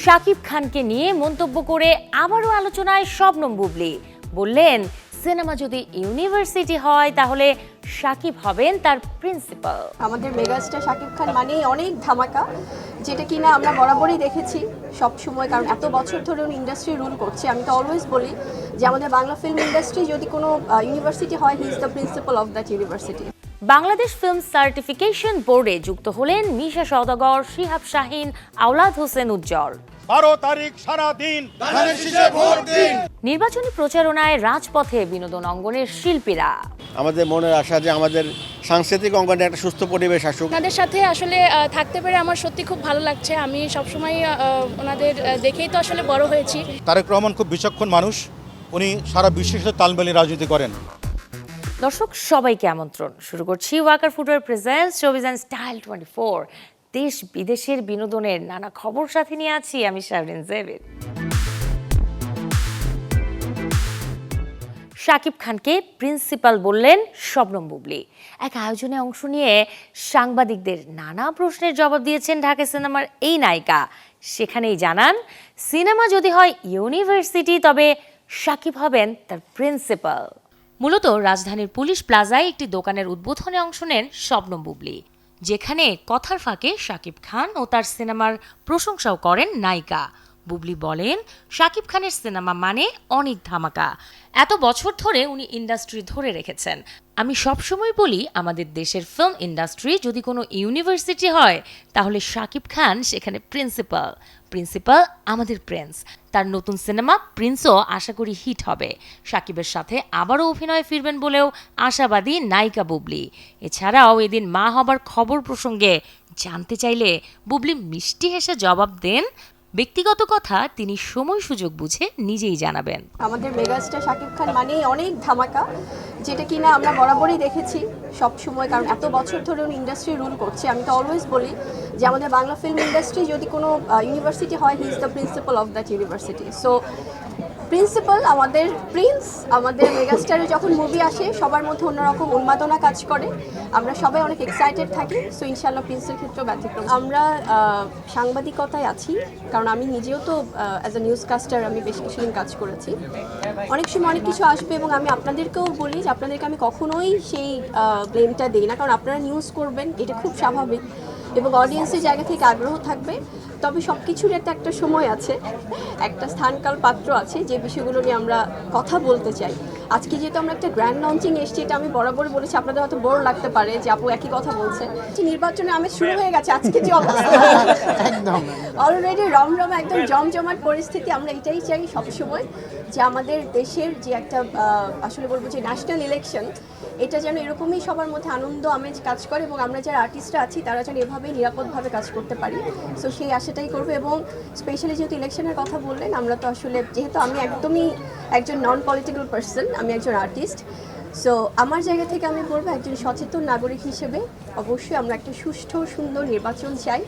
শাকিব খানকে নিয়ে মন্তব্য করে আবারও আলোচনায় শবনম বুবলী বললেন, সিনেমা যদি ইউনিভার্সিটি হয় তাহলে শাকিব হবেন তার প্রিন্সিপাল। আমাদের মেগাস্টার শাকিব খান মানেই অনেক ধামাকা, যেটা কিনা আমরা বরাবরই দেখেছি সব সময়, কারণ এত বছর ধরে উনি ইন্ডাস্ট্রি রুল করছে। আমি তো অলওয়েজ বলি যে আমাদের বাংলা ফিল্ম ইন্ডাস্ট্রি যদি কোনো ইউনিভার্সিটি হয়, he is the principal of that university. Bangladesh film certification বোর্ডে যুক্ত হলেন মিশা সওদাগর, শিহাব শাহিন, আওলাদ হোসেন উজ্জ্বল। 12 তারিখ সারাদিন ধানের শীষে ভোট দিন। নির্বাচনী প্রচারণায় রাজপথে বিনোদন অঙ্গনের শিল্পীরা। আমাদের মনের আশা যে আমাদের সাংস্কৃতিক অঙ্গনে একটা সুস্থ পরিবেশ আসুক। ওনাদের সাথে আসলে থাকতে পেরে আমার সত্যি খুব ভালো লাগছে। আমি সবসময় ওনাদের দেখেই তো আসলে বড় হয়েছি। তারেক রহমান খুব বিচক্ষণ মানুষ, উনি সারা বিশ্বের সাথে তাল মিলিয়ে রাজনীতি করেন। দর্শক সবাইকে আমন্ত্রণ, শুরু করছি Walker footwear presents showbiz and style 24। দেশ বিদেশের বিনোদনের নানা খবর সাথে নিয়ে আছি আমি শাহরিন জেবির। শাকিব খানকে প্রিন্সিপাল বললেন শবনম বুবলী। এক আয়োজনে অংশ নিয়ে সাংবাদিকদের নানা প্রশ্নের জবাব দিয়েছেন ঢাকা সিনেমার এই নায়িকা। সেখানেই জানান, সিনেমা যদি হয় ইউনিভার্সিটি তবে শাকিব হবেন তার প্রিন্সিপাল। মূলত রাজধানীর পুলিশ প্লাজায় একটি দোকানের উদ্বোধনে অংশ নেন শবনম বুবলী, যেখানে কথার ফাঁকে শাকিব খান ও তার সিনেমার প্রশংসাও করেন নায়িকা। বুবলী বলেন, শাকিব খানের সিনেমা মানে অনেক ধামাকা। এত বছর ধরে উনি ইন্ডাস্ট্রি ধরে রেখেছেন। আমি সবসময় বলি, আমাদের দেশের ফিল্ম ইন্ডাস্ট্রি যদি কোনো ইউনিভার্সিটি হয় তাহলে শাকিব খান সেখানে প্রিন্সিপাল। প্রিন্সিপাল আমাদের প্রিন্স। তার নতুন সিনেমা প্রিন্সও আশা করি হিট হবে। শাকিবের সাথে আবারও অভিনয়ে ফিরবেন বলেও আশাবাদী নায়িকা বুবলী। এছাড়াও এদিন মা হবার খবর প্রসঙ্গে জানতে চাইলে বুবলী মিষ্টি হেসে জবাব দেন, ব্যক্তিগত কথা তিনি সময় সুযোগ বুঝে নিজেই জানাবেন। আমাদের মেগাস্টার শাকিব খান মানেই অনেক ধামাকা, যেটা কিনা আমরা বরাবরই দেখেছি সব সময়, কারণ এত বছর ধরে উনি ইন্ডাস্ট্রি রুল করছে। আমি তো অলওয়েজ বলি যে আমাদের বাংলা ফিল্ম ইন্ডাস্ট্রি যদি কোনো ইউনিভার্সিটি হয়, he is the principal of that university. So principal আমাদের প্রিন্স। আমাদের মেগাস্টারের যখন মুভি আসে সবার মধ্যে অন্যরকম উন্মাদনা কাজ করে, আমরা সবাই অনেক এক্সাইটেড থাকি। সো ইনশাল্লাহ প্রিন্সের ক্ষেত্রেও ব্যতিক্রম। আমরা সাংবাদিকতায় আছি, কারণ আমি নিজেও তো অ্যাজ এ নিউজ কাস্টার আমি বেশ কিছুদিন কাজ করেছি। অনেক সময় অনেক কিছু আসবে এবং আমি আপনাদেরকেও বলি যে আপনাদেরকে আমি কখনোই সেই ব্লেমটা দিই না, কারণ আপনারা নিউজ করবেন, এটা খুব স্বাভাবিক এবং অডিয়েন্সের জায়গা থেকে আগ্রহ থাকবে। তবে সব কিছুর একটা সময় আছে, একটা স্থানকাল পাত্র আছে যে বিষয়গুলো নিয়ে আমরা কথা বলতে চাই। আজকে যেহেতু আমরা একটা গ্র্যান্ড লঞ্চিং এসছি, এটা আমি বরাবর বলেছি, আপনাদের হয়তো বোর লাগতে পারে যে আপু একই কথা বলছে। নির্বাচনে আমেজ শুরু হয়ে গেছে, আজকে যে অবস্থা অলরেডি রমরমা একদম জমজমাট পরিস্থিতি। আমরা এটাই চাই সবসময় যে আমাদের দেশের যে একটা আসলে বলবো যে ন্যাশনাল ইলেকশন, এটা যেন এরকমই সবার মধ্যে আনন্দ আমেজ কাজ করে এবং আমরা যারা আর্টিস্টরা আছি তারা যেন এভাবেই নিরাপদভাবে কাজ করতে পারি। সো সেই আশাটাই করবো। এবং স্পেশালি যেহেতু ইলেকশনের কথা বললেন, আমরা তো আসলে যেহেতু আমি একদমই একজন নন পলিটিক্যাল পার্সন, আমি একজন আর্টিস্ট। সো আমার জায়গা থেকে আমি বলবো, একজন সচেতন নাগরিক হিসেবে অবশ্যই আমরা একটা সুষ্ঠু সুন্দর নির্বাচন চাই।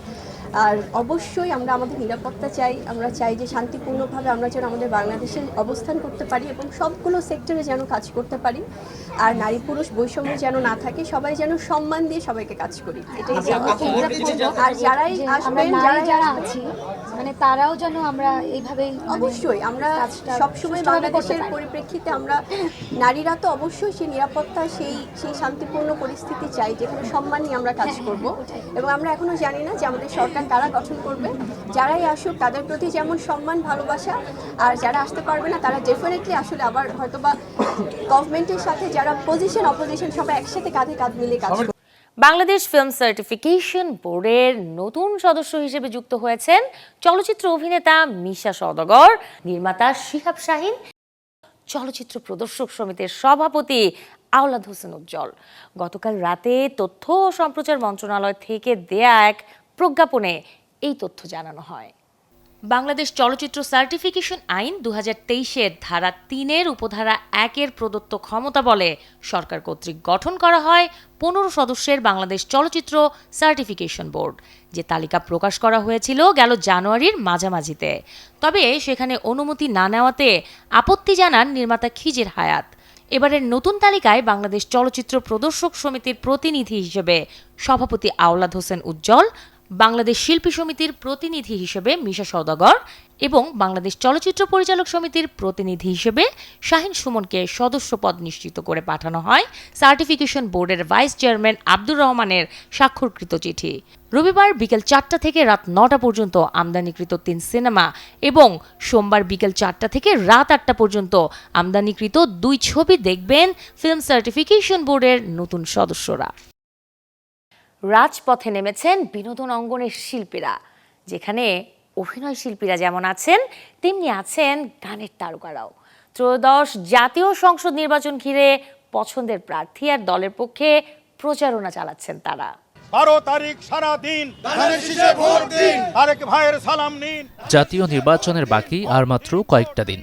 আর অবশ্যই আমরা আমাদের নিরাপত্তা চাই। আমরা চাই যে শান্তিপূর্ণভাবে আমরা যেন আমাদের বাংলাদেশে অবস্থান করতে পারি এবং সবগুলো সেক্টরে যেন কাজ করতে পারি। আর নারী পুরুষ বৈষম্য যেন না থাকে, সবাই যেন সম্মান দিয়ে সবাইকে কাজ করি, এটাই চাই। আর যারাই আসবেন, যারা আছি মানে তারাও যেন আমরা এইভাবেই অবশ্যই আমরা সবসময় বাংলাদেশের পরিপ্রেক্ষিতে আমরা নারীরা তো অবশ্যই সেই নিরাপত্তা, সেই শান্তিপূর্ণ পরিস্থিতি চাই যেখানে সম্মান নিয়ে আমরা কাজ করব। এবং আমরা এখনো জানি না যে আমাদের সরকার কারা গঠন করবে। যারাই আসুক তাদের প্রতি যেমন সম্মান ভালোবাসা, আর যারা আসতে পারবে না তারা ডেফিনেটলি আসলে আবার হয়তোবা গভর্নমেন্টের সাথে যারা পজিশন অপোজিশন সবাই একসাথে কাঁধে কাঁধ মিলে কাজ করবে। বাংলাদেশ ফিল্ম সার্টিফিকেশন বোর্ডের নতুন সদস্য হিসেবে যুক্ত হয়েছেন চলচ্চিত্র অভিনেতা মিশা সওদাগর, নির্মাতা শিহাব শাহিন, চলচ্চিত্র প্রদর্শক সমিতির সভাপতি আওলাদ হোসেন উজ্জ্বল। গতকাল রাতে তথ্য ও সম্প্রচার মন্ত্রণালয় থেকে দেয়া এক প্রজ্ঞাপনে এই তথ্য জানানো হয়। বাংলাদেশ চলচ্চিত্র সার্টিফিকেশন আইন 2023-এর ধারা 3-এর উপধারা 1-এর প্রদত্ত ক্ষমতা বলে সরকার কর্তৃক গঠন করা হয় 15 সদস্যের বাংলাদেশ চলচ্চিত্র সার্টিফিকেশন বোর্ড, যে তালিকা প্রকাশ করা হয়েছিল গেল জানুয়ারির মাঝামাঝিতে। তবে সেখানে অনুমতি না নেওয়াতে আপত্তি জানান নির্মাতা খিজির হায়াত। এবারের নতুন তালিকায় বাংলাদেশ চলচ্চিত্র প্রদর্শক সমিতির প্রতিনিধি হিসেবে সভাপতি আওলাদ হোসেন উজ্জ্বল, বাংলাদেশ শিল্পী সমিতির প্রতিনিধি হিসেবে মিশা সওদাগর এবং বাংলাদেশ চলচ্চিত্র পরিচালক সমিতির প্রতিনিধি হিসেবে শাহিন সুমনকে সদস্য পদ নিশ্চিত করে পাঠানো হয় সার্টিফিকেশন বোর্ডের ভাইস চেয়ারম্যান আব্দুর রহমানের স্বাক্ষরকৃত চিঠি। রবিবার বিকেল 4টা থেকে রাত 9টা পর্যন্ত আমদানিকৃত 3 সিনেমা এবং সোমবার বিকেল 4টা থেকে রাত 8টা পর্যন্ত আমদানিকৃত 2 ছবি দেখবেন ফিল্ম সার্টিফিকেশন বোর্ডের নতুন সদস্যরা। রাজপথে নেমেছেন বিনোদন অঙ্গনের শিল্পীরা, যেখানে অভিনয় শিল্পীরা যেমন আছেন তেমনি আছেন গানের তারকারাও। ত্রয়োদশ জাতীয় সংসদ নির্বাচন ঘিরে পছন্দের প্রার্থী আর দলের পক্ষে প্রচারণা চালাচ্ছেন তারা। 12 তারিখ সারা দিন তারেক ভাইয়ের সালাম নিন। জাতীয় নির্বাচনের বাকি আর মাত্র কয়েকটা দিন।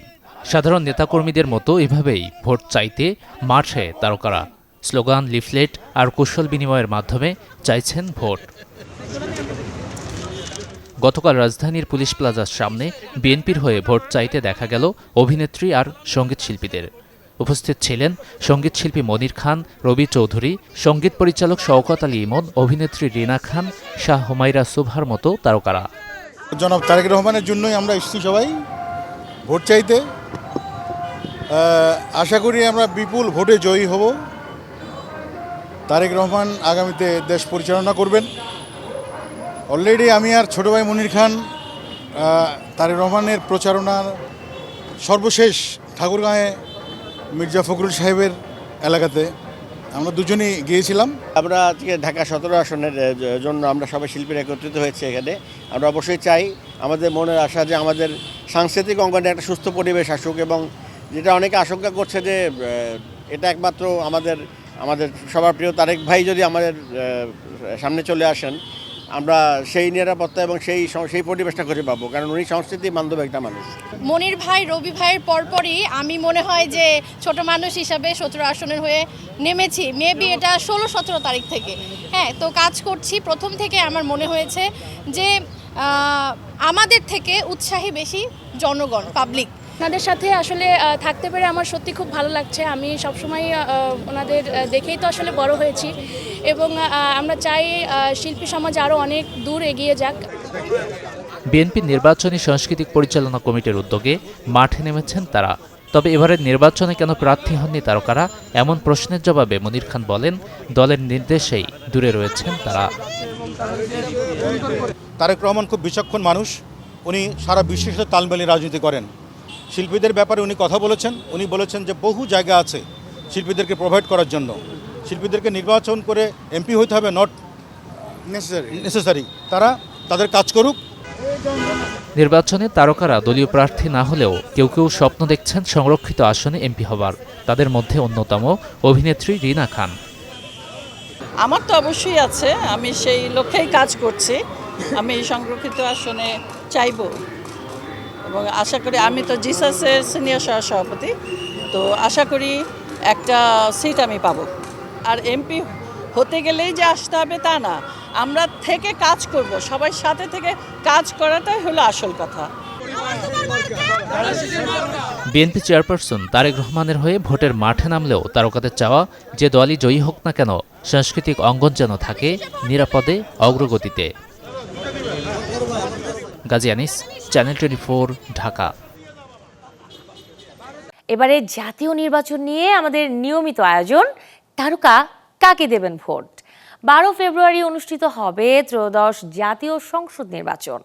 সাধারণ নেতাকর্মীদের মতো এভাবেই ভোট চাইতে মাঠে তারকারা স্লোগান, লিফলেট আর কুশল বিনিময়ের মাধ্যমে চাইছেন ভোট। গতকাল রাজধানীর পুলিশ প্লাজার সামনে বিএনপির হয়ে ভোট চাইতে দেখা গেল অভিনেত্রী আর সঙ্গীত শিল্পীদের। উপস্থিত ছিলেন সঙ্গীত শিল্পী মনির খান, রবি চৌধুরী, সঙ্গীত পরিচালক শওকত আলী ইমন, অভিনেত্রী রিনা খান, শাহ হুমায়রা সুবহার মতো তারকারা। জনাব তারেক রহমানের জন্যই আমরা এসেছি সবাই ভোট চাইতে। আশা করি আমরা বিপুল ভোটে জয়ী হব। তারেক রহমান আগামীতে দেশ পরিচালনা করবেন। অলরেডি আমি আর ছোটো ভাই মনির খান তারেক রহমানের প্রচারণার সর্বশেষ ঠাকুরগাঁয়ে মির্জা ফখরুল সাহেবের এলাকাতে আমরা দুজনেই গিয়েছিলাম। আমরা আজকে ঢাকা 17 আসনের জন্য আমরা সবাই শিল্পীরা একত্রিত হয়েছে এখানে। আমরা অবশ্যই চাই, আমাদের মনের আশা যে আমাদের সাংস্কৃতিক অঙ্গনে একটা সুস্থ পরিবেশ আসুক, এবং যেটা অনেকে আশঙ্কা করছে যে এটা একমাত্র আমাদের সবার প্রিয় তারেক ভাই যদি আমাদের সামনে চলে আসেন, আমরা সেই নিরাপত্তা এবং সেই পরিবেশটা খুঁজে পাবো, কারণ উনি সংস্কৃতি বান্ধব একটা মানুষ। মনির ভাই, রবি ভাইয়ের পরপরই আমি মনে হয় যে ছোট মানুষ হিসাবে 17 আসনের হয়ে নেমেছি। মেবি এটা 16-17 তারিখ থেকে, হ্যাঁ, তো কাজ করছি। প্রথম থেকে আমার মনে হয়েছে যে আমাদের থেকে উৎসাহী বেশি জনগণ, পাবলিক। ওনাদের সাথে আসলে থাকতে পেরে আমার সত্যি খুব ভালো লাগছে। আমি সবসময় ওনাদের দেখেই তো আসলে বড় হয়েছি, এবং আমরা চাই শিল্পী সমাজ আরও অনেক দূর এগিয়ে যাক। বিএনপির নির্বাচনী সাংস্কৃতিক পরিচালনা কমিটির উদ্যোগে মাঠে নেমেছেন তারা। তবে এবারের নির্বাচনে কেন প্রার্থী হননি তারকারা, এমন প্রশ্নের জবাবে মনির খান বলেন, দলের নির্দেশেই দূরে রয়েছেন তারা। তারেক রহমান খুব বিচক্ষণ মানুষ। উনি সারা বিশ্বের সাথে তাল মিলিয়ে রাজনীতি করেন। শিল্পীদের ব্যাপারে উনি কথা বলেছেন। উনি বলেছেন যে বহু জায়গা আছে শিল্পীদেরকে প্রোভাইড করার জন্য। শিল্পীদেরকে নির্বাচন করে এমপি হইতে হবে, নট নেসেসারি। তারা তাদের কাজ করুক। নির্বাচনে তারকারা দলীয় প্রার্থী না হলেও কেউ কেউ স্বপ্ন দেখছেন সংরক্ষিত আসনে এমপি হবার। তাদের মধ্যে অন্যতম অভিনেত্রী রিনা খান। আমার তো অবশ্যই আছে, আমি সেই লক্ষ্যেই কাজ করছি। আমি সংরক্ষিত আসনে চাইব, এবং আশা করি, আমি তো জিসাসের সিনিয়র সহসভাপতি, তো আশা করি একটা সিট আমি পাবো। আর এমপি হতে গেলেই যে আসতে হবে তা না, আমরা থেকে কাজ করব, সবাই সাথে থেকে কাজ করাটাই হলো আসল কথা। বিএনপি চেয়ারপারসন তারেক রহমানের হয়ে ভোটের মাঠে নামলেও তারকাদের চাওয়া, যে দলই জয়ী হোক না কেন সাংস্কৃতিক অঙ্গন যেন থাকে নিরাপদে, অগ্রগতিতে। গাজী আনিস, চ্যানেল 24, ঢাকা। এবারে জাতীয় নির্বাচন নিয়ে আমাদের নিয়মিত আয়োজন, তারকা কাকে দেবেন ভোট। 12 ফেব্রুয়ারি অনুষ্ঠিত হবে ত্রয়োদশ জাতীয় সংসদ নির্বাচন।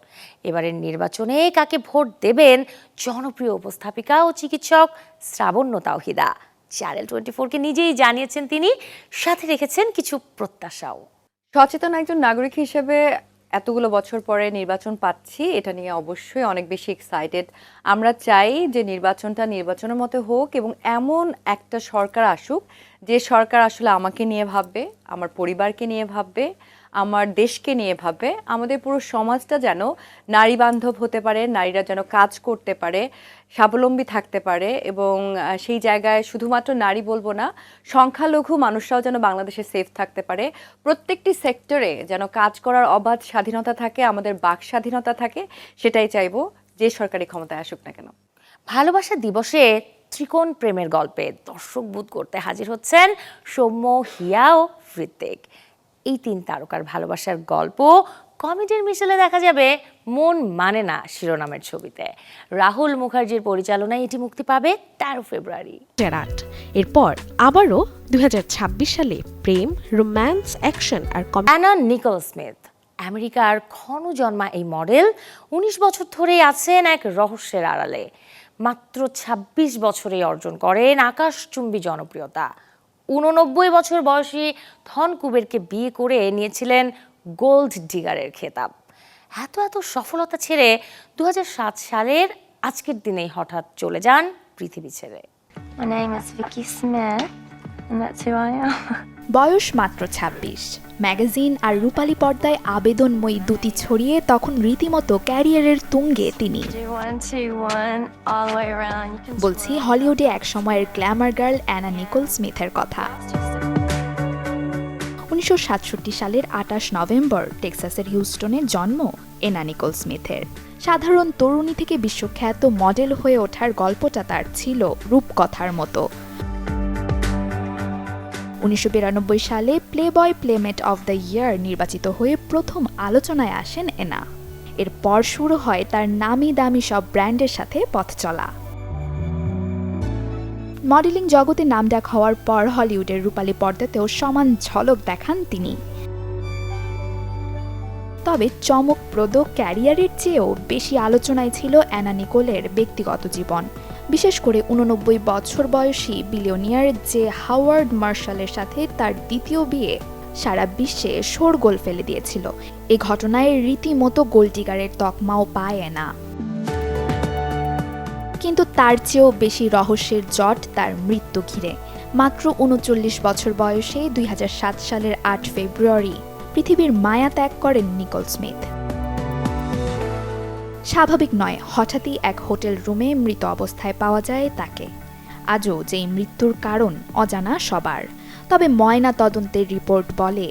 এবারের নির্বাচনে কাকে ভোট দেবেন জনপ্রিয় উপস্থাপিকা ও চিকিৎসক শ্রাবণ্য তাওহিদা। চ্যানেল 24কে নিজেই জানিয়েছেন তিনি, সাথে রেখেছেন কিছু প্রত্যাশাও। সচেতন একজন নাগরিক হিসেবে এতগুলো বছর পরে নির্বাচন পাচ্ছি, এটা নিয়ে অবশ্যই অনেক বেশি এক্সাইটেড। আমরা চাই যে নির্বাচনটা নির্বাচনের মতো হোক, এবং এমন একটা সরকার আসুক যে সরকার আসলে আমাকে নিয়ে ভাববে, আমার পরিবারকে নিয়ে ভাববে, আমার দেশকে নিয়ে ভাববে। আমাদের পুরো সমাজটা যেন নারী বান্ধব হতে পারে, নারীরা যেন কাজ করতে পারে, স্বাবলম্বী থাকতে পারে, এবং সেই জায়গায় শুধুমাত্র নারী বলবো না, সংখ্যালঘু মানুষরাও যেন বাংলাদেশে সেফ থাকতে পারে। প্রত্যেকটি সেক্টরে যেন কাজ করার অবাধ স্বাধীনতা থাকে, আমাদের বাক স্বাধীনতা থাকে। সেটাই চাইবো যে সরকারি ক্ষমতায় আসুক না কেন। ভালোবাসা দিবসে ত্রিকোণ প্রেমের গল্পে দর্শক বুধ করতে হাজির হচ্ছেন সৌম্য, হিয়া ও হৃত্বিক। এই 3 তারকার ভালোবাসার গল্প কমেডির মিশেলে দেখা যাবে মন মানে না শিরোনামের ছবিতে। রাহুল মুখার্জির পরিচালনায় এটি মুক্তি পাবে 13 ফেব্রুয়ারি। জেরাট এরপর আবারও 2026 সালে প্রেম, রোম্যান্স, অ্যাকশন আর অ্যানা নিকোল স্মিথ, আমেরিকার ক্ষণজন্মা এই মডেল 19 বছর ধরেই আছেন এক রহস্যের আড়ালে। মাত্র 26 বছরেই অর্জন করেন আকাশচুম্বী জনপ্রিয়তা। 89 বছর বয়সী থন কুবেরকে বিয়ে করে নিয়েছিলেন গোল্ড ডিগারের খেতাব। এত সফলতা ছেড়ে 2007 সালের আজকের দিনেই হঠাৎ চলে যান পৃথিবী ছেড়ে। My name is Vicky Smith, and that's who I am. বয়স মাত্র 26, ম্যাগাজিন আর রূপালী পর্দায় আবেদনময়ী দুটি ছড়িয়ে তখন রীতিমতো ক্যারিয়ারের তুঙ্গে তিনি। Do 1, 2, 1, all the way around. You can বলছি হলিউডে এক সময়ের গ্ল্যামার গার্ল অ্যানা নিকোল স্মিথের কথা। 1967 সালের 28 নভেম্বর টেক্সাসের হিউস্টনে জন্ম অ্যানা নিকোল স্মিথের। সাধারণ তরুণী থেকে বিশ্বখ্যাত মডেল হয়ে ওঠার গল্পটা তার ছিল রূপকথার মতো। 1992 সালে playboy playmate of the year নির্বাচিত হয়ে প্রথম আলোচনায় আসেন অ্যানা। এরপর শুরু হয় তার নামি দামি সব ব্র্যান্ডের সাথে পথ চলা। মডেলিং জগতে নামডাক হওয়ার পর হলিউডের রূপালী পর্দাতেও সমান ঝলক দেখান তিনি। তবে চমকপ্রদ ক্যারিয়ারের চেয়েও বেশি আলোচনায় ছিল অ্যানা নিকোলের ব্যক্তিগত জীবন, বিশেষ করে 89 বছর বয়সী বিলিয়নিয়ার যে হাওয়ার্ড মার্শালের সাথে তার দ্বিতীয় বিয়ে সারা বিশ্বে শোরগোল ফেলে দিয়েছিল। এই ঘটনায় রীতিমতো গোল্ড ডিগারের তকমাও পায় অ্যানা। কিন্তু তার চেয়েও বেশি রহস্যের জট তার মৃত্যু ঘিরে। মাত্র 39 বছর বয়সে 2007 সালের 8 ফেব্রুয়ারি পৃথিবীর মায়া ত্যাগ করেন নিকোল স্মিথ। স্বাভাবিক নয়, হঠাৎই এক হোটেল রুমে মৃত অবস্থায় পাওয়া যায় তাকে। আজও যেই মৃত্যুর কারণ অজানা সবার। তবে ময়না তদন্তের রিপোর্ট বলে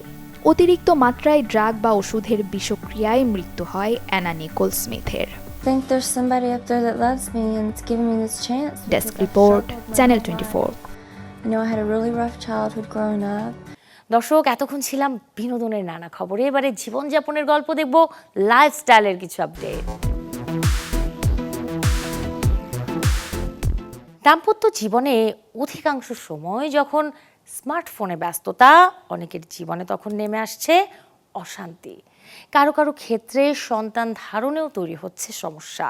অতিরিক্ত মাত্রায় ড্রাগ বা ওষুধের বিষক্রিয়ায় মৃত্যু হয় অ্যানা নিকোল স্মিথের। I think there's somebody up there that loves me and it's giving me this chance. Desk report, channel 24। You know, I had a really rough childhood growing up. দর্শক, এতক্ষণ ছিলাম বিনোদনের নানা খবরে। এবারে জীবনযাপনের গল্প দেখব, লাইফস্টাইলের কিছু আপডেট। দাম্পত্য জীবনে অধিকাংশ সময় যখন স্মার্টফোনে ব্যস্ততা, অনেকের জীবনে তখন নেমে আসছে অশান্তি। কারো কারো ক্ষেত্রে সন্তান ধারণেও তৈরি হচ্ছে সমস্যা,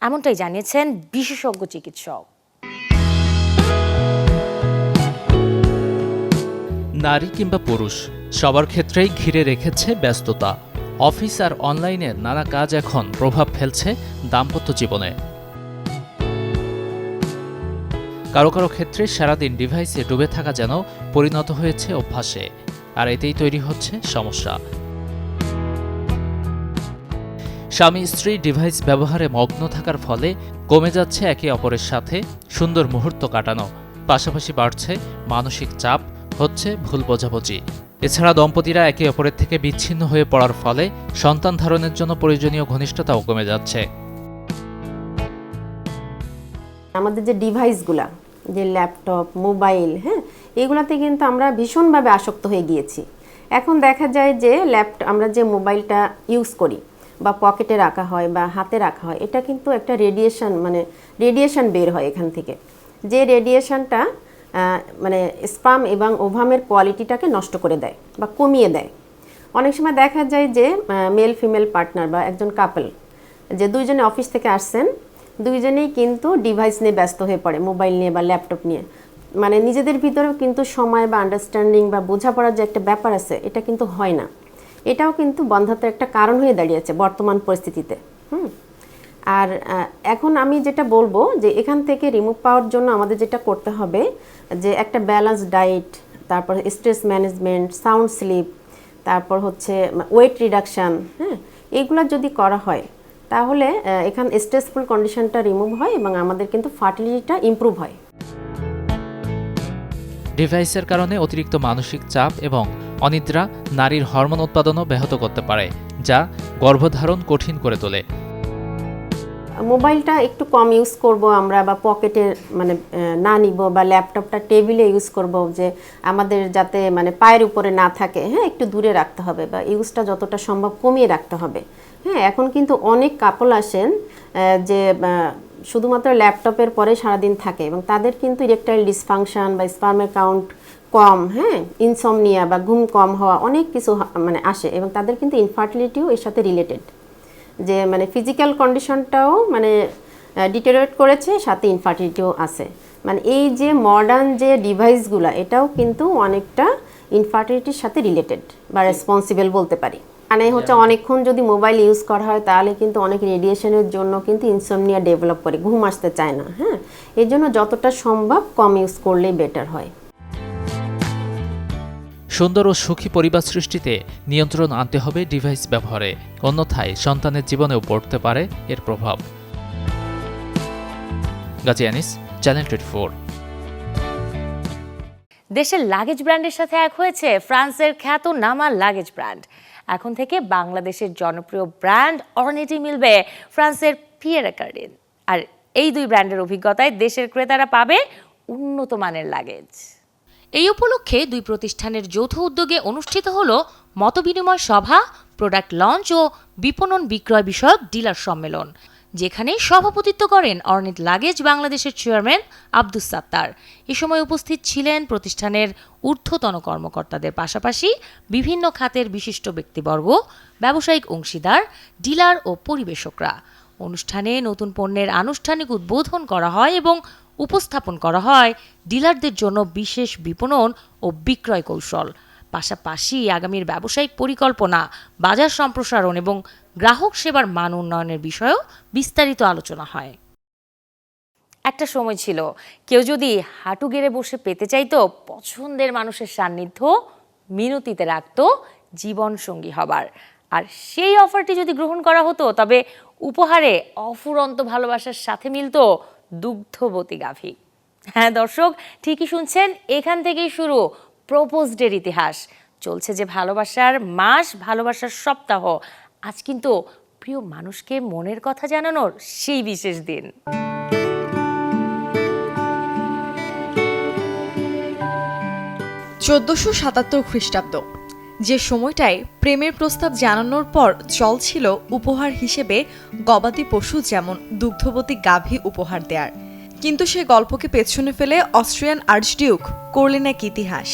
এমনটাই জানিয়েছেন বিশেষজ্ঞ চিকিৎসক। নারী কিংবা পুরুষ সবার ক্ষেত্রেই ঘিরে রেখেছে ব্যস্ততা। অফিস আর অনলাইনের নানা কাজ এখন প্রভাব ফেলছে দাম্পত্য জীবনে। কারো কারো ক্ষেত্রে সারাদিন ডিভাইসে ডুবে থাকা যেন পরিণত হয়েছে অভ্যাসে, আর এতেই তৈরি হচ্ছে সমস্যা। স্বামী স্ত্রী ডিভাইস ব্যবহারে মগ্ন থাকার ফলে কমে যাচ্ছে একে অপরের সাথে সুন্দর মুহূর্ত কাটানো, পাশাপাশি বাড়ছে মানসিক চাপ, হচ্ছে ভুল বোঝাবুঝি। এছাড়া দম্পতিরা একে অপরের থেকে বিচ্ছিন্ন হয়ে পড়ার ফলে সন্তান ধারণের জন্য প্রয়োজনীয় ঘনিষ্ঠতাও কমে যাচ্ছে। আমাদের যে ডিভাইসগুলা, যে ল্যাপটপ, মোবাইল, এগুলাতে কিন্তু আমরা ভীষণভাবে আসক্ত হয়ে গিয়েছি। এখন দেখা যায় যে আমরা যে মোবাইলটা ইউজ করি বা পকেটে রাখা হয় বা হাতে রাখা হয়, এটা কিন্তু একটা রেডিয়েশন বের হয় এখান থেকে, যে রেডিয়েশনটা স্পাম এবং ওভামের কোয়ালিটিটাকে নষ্ট করে দেয় বা কমিয়ে দেয়। অনেক সময় দেখা যায় যে মেল ফিমেল পার্টনার বা একজন কাপল, যে দুইজনে অফিস থেকে আসছেন, দুইজনেই কিন্তু ডিভাইস নিয়ে ব্যস্ত হয়ে পড়ে, মোবাইল নিয়ে বা ল্যাপটপ নিয়ে। নিজেদের ভিতরেও কিন্তু সময় বা আন্ডারস্ট্যান্ডিং বা বোঝাপড়ার যে একটা ব্যাপার আছে, এটা কিন্তু হয় না। এটাও কিন্তু বন্ধ্যাত্বের একটা কারণ হয়ে দাঁড়িয়েছে বর্তমান পরিস্থিতিতে। আর এখন আমি যেটা বলবো যে এখান থেকে রিমুভ পাওয়ার জন্য আমাদের যেটা করতে হবে যে একটা ব্যালেন্স ডায়েট, তারপর স্ট্রেস ম্যানেজমেন্ট, সাউন্ড স্লিপ, তারপর হচ্ছে ওয়েট রিডাকশান, এইগুলো যদি করা হয় তাহলে এখান স্ট্রেসফুল কন্ডিশনটা রিমুভ হয় এবং আমাদের কিন্তু ফার্টিলিটিটা ইমপ্রুভ হয়। ডিভাইসের কারণে অতিরিক্ত মানসিক চাপ এবং অনিদ্রা নারীর হরমোন উৎপাদনও ব্যাহত করতে পারে, যা গর্ভধারণ কঠিন করে তোলে। মোবাইলটা একটু কম ইউজ করব আমরা, বা পকেটে মানে না নিব, বা ল্যাপটপটা টেবিলে ইউজ করব, যে আমাদের যাতে মানে পায়ের উপরে না থাকে, হ্যাঁ একটু দূরে রাখতে হবে, বা ইউজটা যতটা সম্ভব কমিয়ে রাখতে হবে। হ্যাঁ, এখন কিন্তু অনেক কাপল আসেন যে শুধুমাত্র ল্যাপটপের পরে সারাদিন থাকে এবং তাদের কিন্তু ইরেকটাইল ডিসফাংশন বা স্পার্মের কাউন্ট কম, হ্যাঁ ইনসমনিয়া বা ঘুম কম হওয়া অনেক কিছু মানে আসে, এবং তাদের কিন্তু ইনফার্টিলিটিও এর সাথে রিলেটেড, যে মানে ফিজিক্যাল কন্ডিশনটাও মানে ডিটেরিওরেট করেছে, সাথে ইনফার্টিলিটিও আছে। মানে এই যে মডার্ন যে ডিভাইসগুলো, এটাও কিন্তু অনেকটা ইনফার্টিলিটির সাথে রিলেটেড বা রেসপন্সিবল বলতে পারি। মানে হচ্ছে অনেকক্ষণ যদি মোবাইল ইউজ করা হয় তাহলে কিন্তু অনেক রেডিয়েশনের জন্য কিন্তু ইনসমনিয়া ডেভেলপ করে, ঘুম আসতে চায় না। হ্যাঁ, এই জন্য যতটা সম্ভব কম ইউজ করলেই বেটার হয়। সুন্দর ও সুখী পরিবার সৃষ্টিতে নিয়ন্ত্রণ আনতে হবে ডিভাইস ব্যবহারে, অন্যথায় সন্তানের জীবনেও পড়তে পারে এর প্রভাব। গাজী আনিস, চ্যানেল 24। দেশের লাগেজ ব্র্যান্ডের সাথে এক হয়েছে ফ্রান্সের খ্যাতনামা লাগেজ ব্র্যান্ড। এখন থেকে বাংলাদেশের জনপ্রিয় ব্র্যান্ড অর্নিটি মিলবে ফ্রান্সের পিয়েরে কার্ডিন। আর এই দুই ব্র্যান্ডের অভিজ্ঞতায় দেশের ক্রেতারা পাবে উন্নত মানের লাগেজ। এই উপলক্ষে দুই প্রতিষ্ঠানের যৌথ উদ্যোগে অনুষ্ঠিত হলো মতবিনিময় সভা, প্রোডাক্ট লঞ্চ ও বিপণন বিক্রয় বিষয়ক ডিলার সম্মেলন, যেখানে সভাপতিত্ব করেন অর্নিট লাগেজ বাংলাদেশের চেয়ারম্যান আব্দুস সাত্তার। এ সময় উপস্থিত ছিলেন প্রতিষ্ঠানের ঊর্ধ্বতন কর্মকর্তাদের পাশাপাশি বিভিন্ন খাতের বিশিষ্ট ব্যক্তিবর্গ, ব্যবসায়িক অংশীদার, ডিলার ও পরিবেশকরা। অনুষ্ঠানে নতুন পণ্যের আনুষ্ঠানিক উদ্বোধন করা হয় এবং উপস্থাপন করা হয় ডিলারদের জন্য বিশেষ বিপণন ও বিক্রয় কৌশল। পাশাপাশি আগামীর ব্যবসায়িক পরিকল্পনা, বাজার সম্প্রসারণ এবং গ্রাহক সেবার মান উন্নয়নের বিষয়েও বিস্তারিত আলোচনা হয়। একটা সময় ছিল কেউ যদি হাঁটু গেড়ে বসে পেতে চাইতো পছন্দের মানুষের সান্নিধ্য, মিনতিতে রাখত জীবন সঙ্গী হবার। আর সেই অফারটি যদি গ্রহণ করা হতো তবে উপহারে অফুরন্ত ভালোবাসার সাথে মিলত দুগ্ধবতী গাভী। হ্যাঁ দর্শক, ঠিকই শুনছেন, এখান থেকেই শুরু প্রপোজডের ইতিহাস। চলছে যে ভালোবাসার মাস, ভালোবাসার সপ্তাহ। আজ কিন্তু প্রিয় মানুষকে মনের কথা জানানোর সেই বিশেষ দিন। 1477 খ্রিস্টাব্দ, যে সময়টায় প্রেমের প্রস্তাব জানানোর পর চলছিল উপহার হিসেবে গবাদি পশু যেমন দুগ্ধবতী গাভী উপহার দেয়ার। কিন্তু সে গল্পকে পেছনে ফেলে অস্ট্রিয়ান আর্চডিউক করলেন এক ইতিহাস।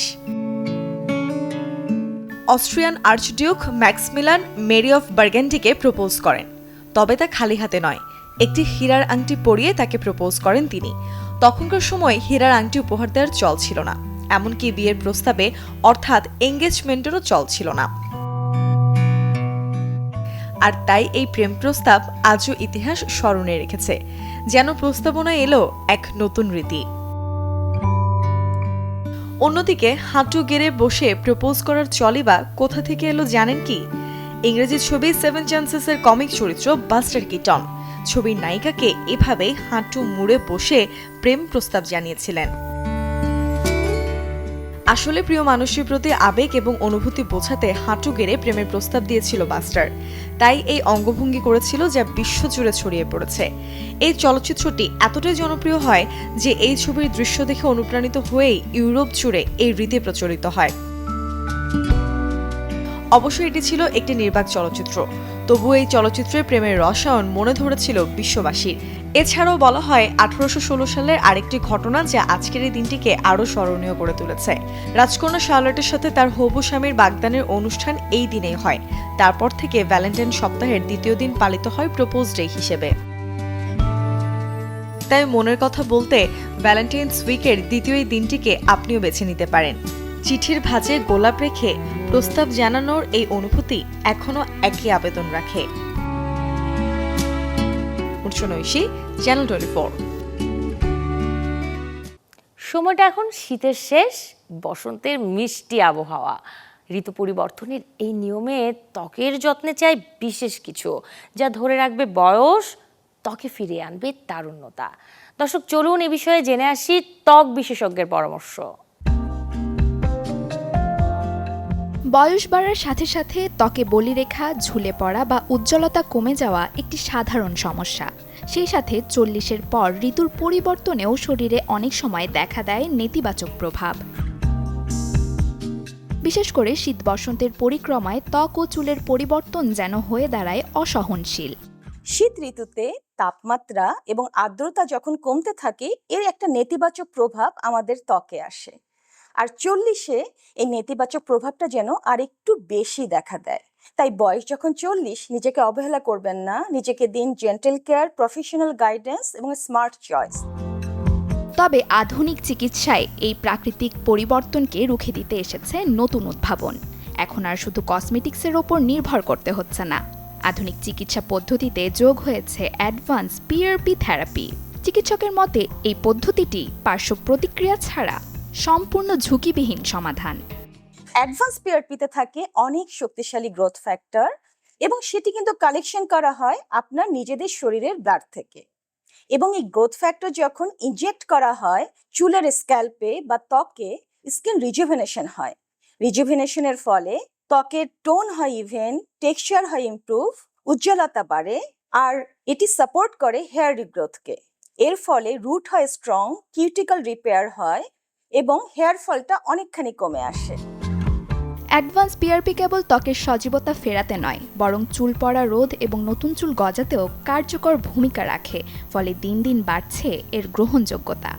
Austrian archduke Maximilian Mary of বার্গেন্ডিকে প্রপোজ করেন। তবে তা খালি হাতে নয়, একটি হীরার আংটি পরিয়ে তাকে প্রপোজ করেন তিনি। তখনকার সময় হীরার আংটি উপহার দেওয়ার চল ছিল না, এমনকি বিয়ের প্রস্তাবে অর্থাৎ এঙ্গেজমেন্টেরও চল ছিল না। আর তাই এই প্রেম প্রস্তাব আজও ইতিহাস স্মরণে রেখেছে, যেন প্রস্তাবনায় এলো এক নতুন রীতি। অন্যদিকে হাঁটু গেড়ে বসে প্রপোজ করার চলই বা কোথা থেকে এলো জানেন কি? ইংরেজি ছবি 7 চান্সেসের কমিক চরিত্র বাস্টার কিটন ছবির নায়িকাকে এভাবেই হাঁটু মুড়ে বসে প্রেম প্রস্তাব জানিয়েছিলেন। আসলে প্রিয় মানুষের প্রতি আবেগ এবং অনুভূতি বোঝাতে হাঁটু গেড়ে প্রেমের প্রস্তাব দিয়েছিল বাস্টার। তাই এই অঙ্গভঙ্গি করেছিল যা বিশ্বজুড়ে ছড়িয়ে পড়েছে। এই চলচ্চিত্রটি এতটাই জনপ্রিয় হয় যে এই ছবির দৃশ্য দেখে অনুপ্রাণিত হয়েই ইউরোপ জুড়ে এই রীতি প্রচলিত হয়। অবশ্যই এটি ছিল একটি নির্বাক চলচ্চিত্র, তবু এই চলচ্চিত্রের প্রেমের রসায়ন মনে ধরেছিল বিশ্ববাসীর। এছাড়াও বলা হয় 1816 সালের আরেকটি ঘটনা যা আজকের এই দিনটিকে আরও স্মরণীয় করে তুলেছে। রাজকন্যা শার্লটের সাথে তার হবু স্বামীর বাগদানের অনুষ্ঠান এই দিনেই হয়। তারপর থেকে ভ্যালেন্টাইন সপ্তাহের দ্বিতীয় দিন পালিত হয় প্রপোজ ডে হিসেবে। তাই মনের কথা বলতে ভ্যালেন্টাইন্স উইকের দ্বিতীয় এই দিনটিকে আপনিও বেছে নিতে পারেন। চিঠির ভাঁজে গোলাপ রেখে প্রস্তাব জানানোর এই অনুভূতি এখনো একই আবেদন রাখে। চ্যানেল 24। সময়টা এখন শীতের শেষ, বসন্তের মিষ্টি আবহাওয়া। ঋতু পরিবর্তনের এই নিয়মে ত্বকের যত্নে চাই বিশেষ কিছু, যা ধরে রাখবে বয়স, ত্বকে ফিরিয়ে আনবে তারুণ্যতা। দর্শক, চলুন এ বিষয়ে জেনে আসি ত্বক বিশেষজ্ঞের পরামর্শ। বয়স বাড়ার সাথে সাথে ত্বকে বলিরেখা, ঝুলে পড়া বা উজ্জ্বলতা কমে যাওয়া একটি সাধারণ সমস্যা। সেই সাথে 40-এর পর ঋতুর পরিবর্তনেও শরীরে অনেক সময় দেখা দেয় নেতিবাচক প্রভাব। বিশেষ করে শীত বসন্তের পরিক্রমায় ত্বক ও চুলের পরিবর্তন যেন হয়ে দাঁড়ায় অসহনশীল। শীত ঋতুতে তাপমাত্রা এবং আর্দ্রতা যখন কমতে থাকে এর একটা নেতিবাচক প্রভাব আমাদের ত্বকে আসে, আর 40-এ এই নেতিবাচক প্রভাবটা যেন আর একটু বেশি দেখা দেয়। তাই বয়স যখন 40 নিজেকে অবহেলা করবেন না, নিজেকে দিন জেন্টেল কেয়ার, প্রফেশনাল গাইডেন্স এবং স্মার্ট চয়েস। তবে আধুনিক চিকিৎসায় এই প্রাকৃতিক পরিবর্তনকে রুখে দিতে এসেছে নতুন উদ্ভাবন। এখন আর শুধু কসমেটিক্সের ওপর নির্ভর করতে হচ্ছে না, আধুনিক চিকিৎসা পদ্ধতিতে যোগ হয়েছে অ্যাডভান্স পিআরপি থেরাপি। চিকিৎসকের মতে এই পদ্ধতিটি পার্শ্ব প্রতিক্রিয়া ছাড়া সম্পূর্ণ ঝুঁকিবিহীন সমাধান। অ্যাডভান্স পিআরপিতে থাকে অনেক শক্তিশালী গ্রোথ ফ্যাক্টর এবং সেটি কিন্তু কালেকশন করা হয় আপনার নিজেদের শরীরের ব্লাড থেকে, এবং এই গ্রোথ ফ্যাক্টর যখন ইনজেক্ট করা হয় চুলের স্ক্যাল্পে বা ত্বকে, স্কিন রিজুভেনেশন হয়। রিজুভেনেশনের ফলে ত্বকের টোন হয় ইভেন, টেক্সচার হয় ইমপ্রুভ, উজ্জ্বলতা বাড়ে, আর এটি সাপোর্ট করে হেয়ার রিগ্রোথকে। এর ফলে রুট হয় স্ট্রং, কিউটিকল রিপেয়ার হয় এবং হেয়ার ফলটা অনেকখানি কমে আসে। অ্যাডভান্স পিআরপি কেবল ত্বকের সজীবতা ফেরাতে নয়, বরং চুল পড়া রোধ এবং নতুন চুল গজাতেও কার্যকর ভূমিকা রাখে, ফলে দিন দিন বাড়ছে এর গ্রহণযোগ্যতা।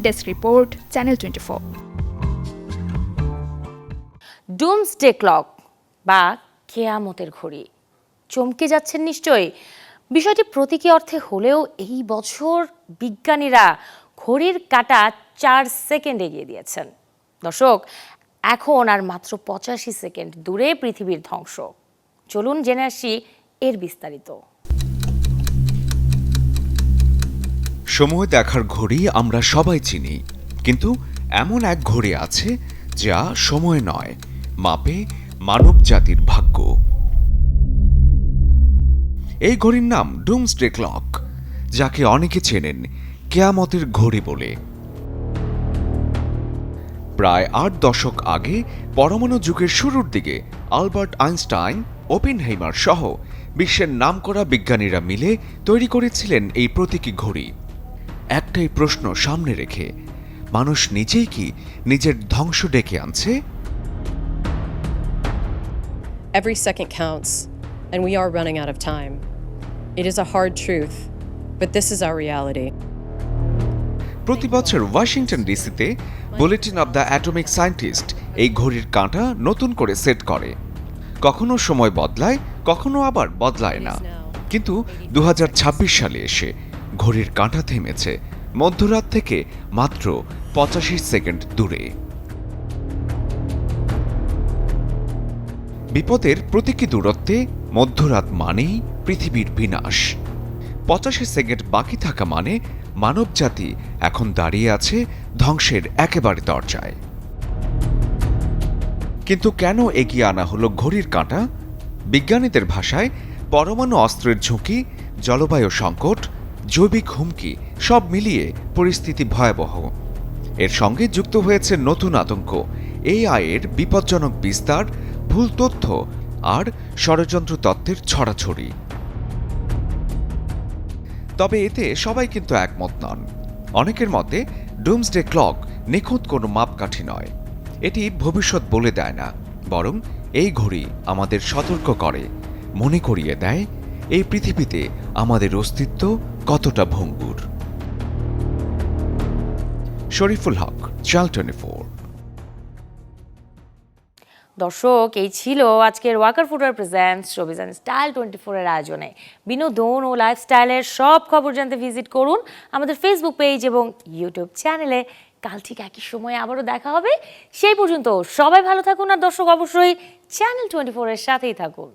Desk report, channel 24। Doomsday clock বা কেয়ামতের ঘড়ি, চমকে যাচ্ছেন নিশ্চয়ই। বিষয়টি প্রতীকী অর্থে হলেও এই বছর বিজ্ঞানীরা ঘড়ির কাঁটা 4 সেকেন্ড এগিয়ে দিয়েছেন। দর্শক, এখন আর মাত্র 85 সেকেন্ড দূরে পৃথিবীর ধ্বংস। চলুন জেনে আসি এর বিস্তারিত। সময় দেখার ঘড়ি আমরা সবাই চিনি, কিন্তু এমন এক ঘড়ি আছে যা সময় নয়, মাপে মানব জাতির ভাগ্য। এই ঘড়ির নাম ডুমসডে ক্লক, যাকে অনেকে চেনেন কেয়ামতের ঘড়ি বলে। প্রায় 8 দশক আগে পরমাণু যুগের শুরুর দিকে আলবার্ট আইনস্টাইন, ওপেনহেইমার সহ বিশ্বের নামকরা বিজ্ঞানীরা মিলে তৈরি করেছিলেন এই প্রতীকী ঘড়ি। একটাই প্রশ্ন সামনে রেখে, মানুষ নিজেই কি নিজের ধ্বংস ডেকে আনছে? Every second counts, and we are running out of time. It is a hard truth, but this is our reality. প্রতি বছর ওয়াশিংটন ডিসিতে bulletin of the atomic scientist এই ঘড়ির কাঁটা নতুন করে সেট করে। কখনো সময় বদলায়, কখনো আবার বদলায় না। কিন্তু 2026 সালে এসে ঘড়ির কাঁটা থেমেছে মধ্যরাত থেকে মাত্র 85 সেকেন্ড দূরে। বিপদের প্রতীকী দূরত্বে মধ্যরাত মানেই পৃথিবীর বিনাশ। 85 সেকেন্ড বাকি থাকা মানে মানবজাতি এখন দাঁড়িয়ে আছে ধ্বংসের একেবারে দরজায়। কিন্তু কেন এগিয়ে আনা হলো ঘড়ির কাঁটা? বিজ্ঞানীদের ভাষায় পরমাণু অস্ত্রের ঝুঁকি, জলবায়ু সংকট, জৈবিক হুমকি সব মিলিয়ে পরিস্থিতি ভয়াবহ। এর সঙ্গে যুক্ত হয়েছে নতুন আতঙ্ক, এআই এর বিপজ্জনক বিস্তার, ভুল তথ্য আর ষড়যন্ত্র তত্ত্বের ছড়াছড়ি। তবে এতে সবাই কিন্তু একমত নন। অনেকের মতে ডুমসডে ক্লক নিখুঁত কোনো মাপকাঠি নয়, এটি ভবিষ্যৎ বলে দেয় না, বরং এই ঘড়ি আমাদের সতর্ক করে, মনে করিয়ে দেয় এই পৃথিবীতে আমাদের অস্তিত্ব কতটা ভঙ্গুর। শরীফুল হক, চ্যানেল 24। দর্শক, এই ছিল আজকের Walker footwear presents showbiz and style 24 এর আয়োজনে। বিনোদন ও লাইফস্টাইলের সব খবর জানতে ভিজিট করুন আমাদের ফেসবুক পেজ এবং ইউটিউব চ্যানেলে। কাল ঠিক একই সময়ে আবারও দেখা হবে। সেই পর্যন্ত সবাই ভালো থাকুন, আর দর্শক অবশ্যই চ্যানেল 24 এর সাথেই থাকুন।